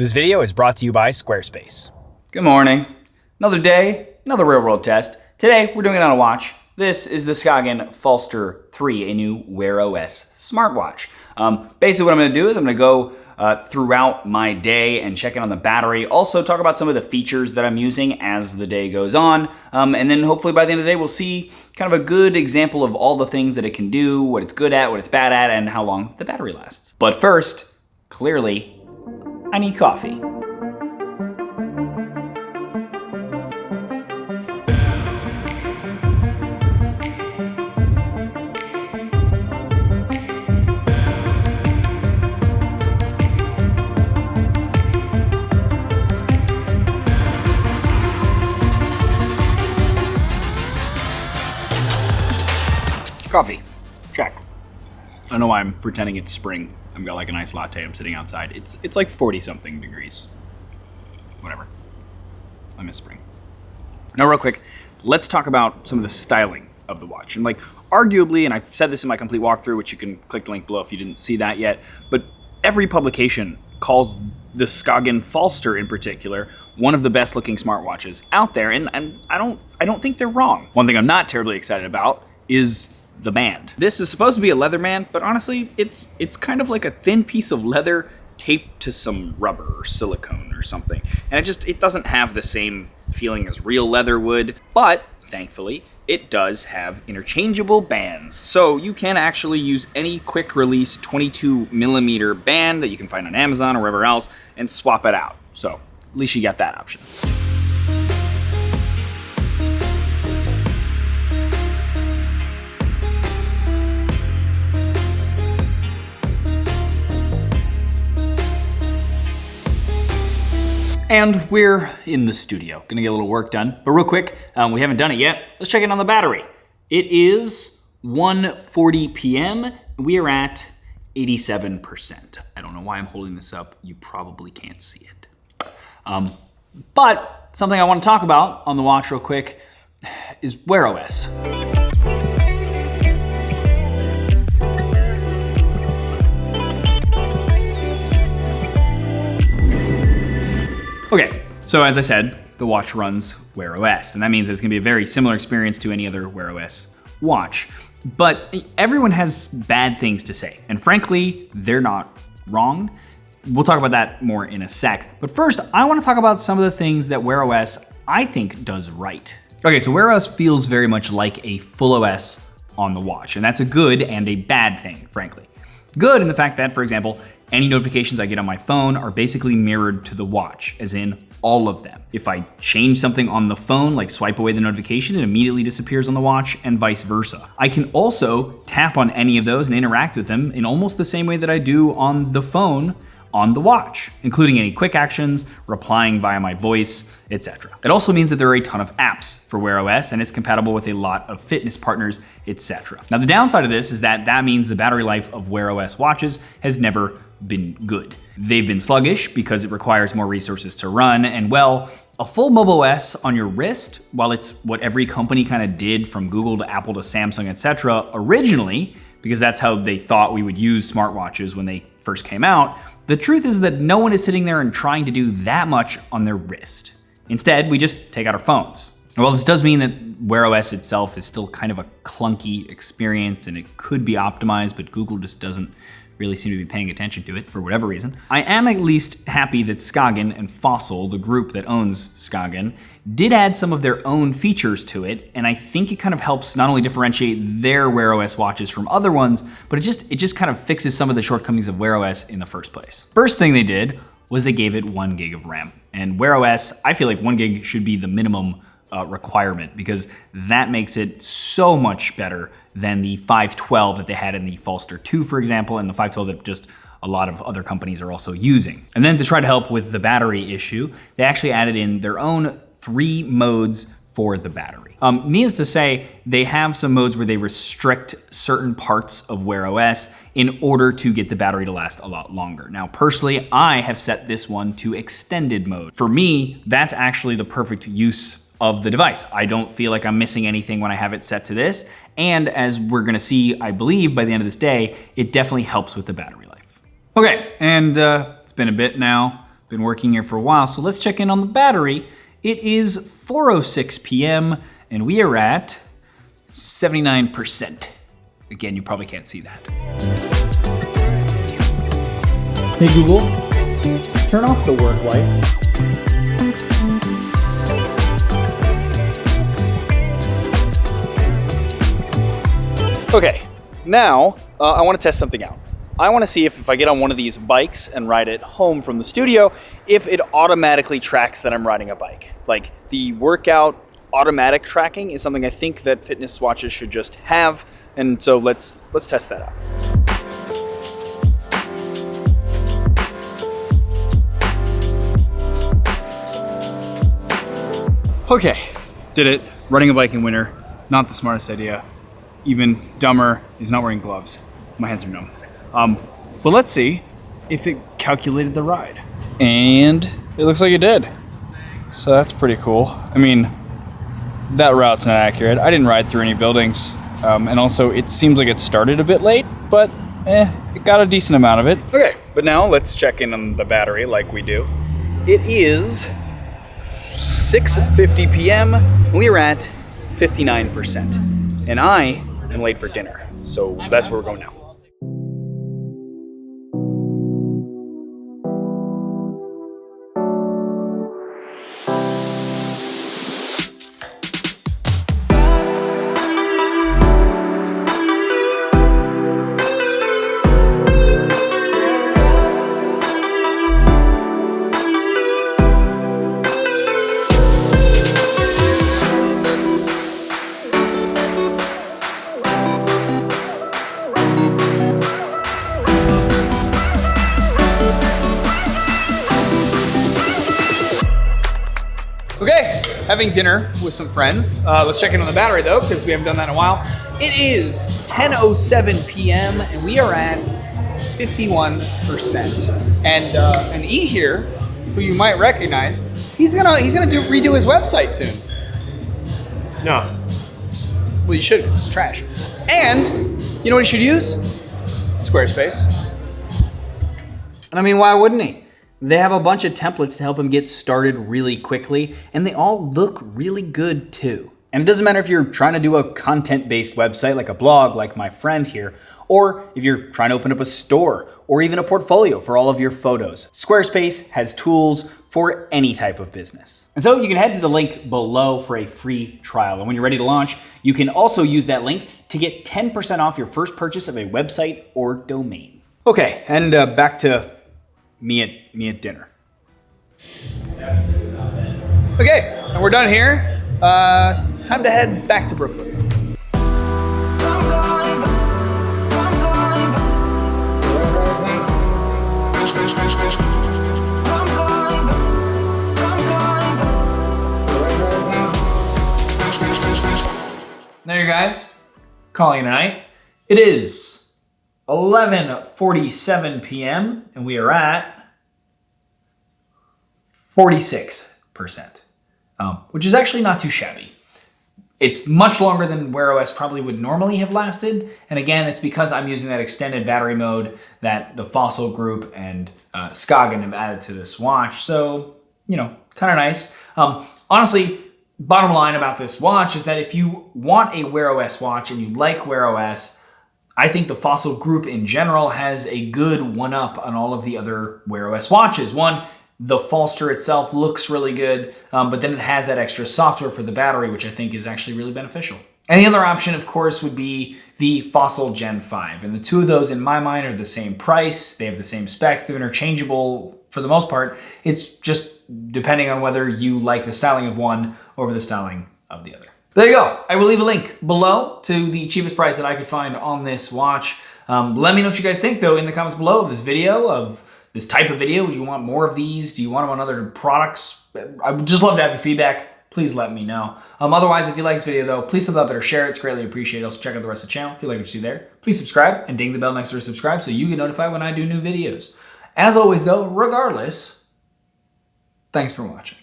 This video is brought to you by Squarespace. Good morning. Another day, another real world test. Today, we're doing it on a watch. This is the Skagen Falster 3, a new Wear OS smartwatch. Basically what I'm gonna do is I'm gonna go throughout my day and check in on the battery. Also talk about some of the features that I'm using as the day goes on. And then hopefully by the end of the day, we'll see kind of a good example of all the things that it can do, what it's good at, what it's bad at, and how long the battery lasts. But first, clearly, I need coffee. Coffee. Check. I don't know why I'm pretending it's spring. I've got like a nice latte. I'm sitting outside. It's like 40-something degrees. Whatever. I miss spring. Now, real quick, let's talk about some of the styling of the watch. And like, arguably, and I said this in my complete walkthrough, which you can click the link below if you didn't see that yet, but every publication calls the Skagen Falster in particular one of the best looking smartwatches out there, and I don't think they're wrong. One thing I'm not terribly excited about is the band. This is supposed to be a leather band, but honestly, it's kind of like a thin piece of leather taped to some rubber or silicone or something. And it doesn't have the same feeling as real leather would, but thankfully, it does have interchangeable bands. So you can actually use any quick release 22mm band that you can find on Amazon or wherever else and swap it out. So at least you got that option. And we're in the studio, gonna get a little work done. But real quick, we haven't done it yet. Let's check in on the battery. It is 1:40 p.m. We are at 87%. I don't know why I'm holding this up. You probably can't see it. But something I wanna talk about on the watch real quick is Wear OS. Okay, so as I said, the watch runs Wear OS, and that means that it's gonna be a very similar experience to any other Wear OS watch. But everyone has bad things to say, and frankly, they're not wrong. We'll talk about that more in a sec. But first, I wanna talk about some of the things that Wear OS, I think, does right. Okay, so Wear OS feels very much like a full OS on the watch, and that's a good and a bad thing, frankly. Good in the fact that, for example, any notifications I get on my phone are basically mirrored to the watch, as in all of them. If I change something on the phone, like swipe away the notification, it immediately disappears on the watch, and vice versa. I can also tap on any of those and interact with them in almost the same way that I do on the phone on the watch, including any quick actions, replying via my voice, etc. It also means that there are a ton of apps for Wear OS, and it's compatible with a lot of fitness partners, etc. Now, the downside of this is that means the battery life of Wear OS watches has never been good. They've been sluggish because it requires more resources to run, and well, a full mobile OS on your wrist, while it's what every company kind of did from Google to Apple to Samsung, etc. originally, because that's how they thought we would use smartwatches when they first came out, the truth is that no one is sitting there and trying to do that much on their wrist. Instead, we just take out our phones. Well, this does mean that Wear OS itself is still kind of a clunky experience, and it could be optimized, but Google just doesn't really seem to be paying attention to it for whatever reason. I am at least happy that Skagen and Fossil, the group that owns Skagen, did add some of their own features to it, and I think it kind of helps not only differentiate their Wear OS watches from other ones, but it just kind of fixes some of the shortcomings of Wear OS in the first place. First thing they did was they gave it 1 gig of RAM, and Wear OS, I feel like 1 gig should be the minimum requirement, because that makes it so much better than the 512 that they had in the Falster 2, for example, and the 512 that just a lot of other companies are also using. And then to try to help with the battery issue, they actually added in their own 3 modes for the battery. Needless to say, they have some modes where they restrict certain parts of Wear OS in order to get the battery to last a lot longer. Now, personally, I have set this one to extended mode. For me, that's actually the perfect use of the device. I don't feel like I'm missing anything when I have it set to this. And as we're gonna see, I believe by the end of this day, it definitely helps with the battery life. Okay, and it's been a bit now. been working here for a while, so let's check in on the battery. It is 4:06 p.m. and we are at 79%. Again, you probably can't see that. Hey Google, turn off the work lights. Okay, now I want to test something out. I want to see if I get on one of these bikes and ride it home from the studio, if it automatically tracks that I'm riding a bike. Like the workout automatic tracking is something I think that fitness watches should just have, and so let's test that out. Okay, did it. Running a bike in winter, not the smartest idea. Even dumber is not wearing gloves. My hands are numb. But let's see if it calculated the ride. And it looks like it did. So that's pretty cool. I mean, that route's not accurate. I didn't ride through any buildings. And also it seems like it started a bit late, but it got a decent amount of it. Okay, but now let's check in on the battery like we do. It is 6:50 p.m. We're at 59%. And I am late for dinner. So that's where we're going now. Okay, having dinner with some friends. Let's check in on the battery though, because we haven't done that in a while. It is 10:07 p.m. and we are at 51%. And E here, who you might recognize, he's gonna redo his website soon. No. Well, you should, because it's trash. And you know what he should use? Squarespace. And I mean, why wouldn't he? They have a bunch of templates to help him get started really quickly, and they all look really good too. And it doesn't matter if you're trying to do a content-based website like a blog like my friend here, or if you're trying to open up a store, or even a portfolio for all of your photos. Squarespace has tools for any type of business. And so you can head to the link below for a free trial. And when you're ready to launch, you can also use that link to get 10% off your first purchase of a website or domain. Okay, and back to me at dinner. Okay, and we're done here. Time to head back to Brooklyn. There you guys, calling it a night. It is 11:47 p.m. and we are at 46%, which is actually not too shabby. It's much longer than Wear OS probably would normally have lasted. And again, it's because I'm using that extended battery mode that the Fossil Group and Skagen have added to this watch. So, you know, kind of nice. Honestly, bottom line about this watch is that if you want a Wear OS watch and you like Wear OS, I think the Fossil Group in general has a good one-up on all of the other Wear OS watches. One, the Falster itself looks really good, but then it has that extra software for the battery, which I think is actually really beneficial. And the other option, of course, would be the Fossil Gen 5. And the two of those, in my mind, are the same price. They have the same specs. They're interchangeable for the most part. It's just depending on whether you like the styling of one over the styling of the other. There you go. I will leave a link below to the cheapest price that I could find on this watch. Let me know what you guys think, though, in the comments below of this video, of this type of video. Do you want more of these? Do you want them on other products? I would just love to have your feedback. Please let me know. Otherwise, if you like this video, though, please thumbs up it or share it. It's greatly appreciated. Also, check out the rest of the channel if you like what you see there. Please subscribe and ding the bell next to subscribe so you get notified when I do new videos. As always, though, regardless, thanks for watching.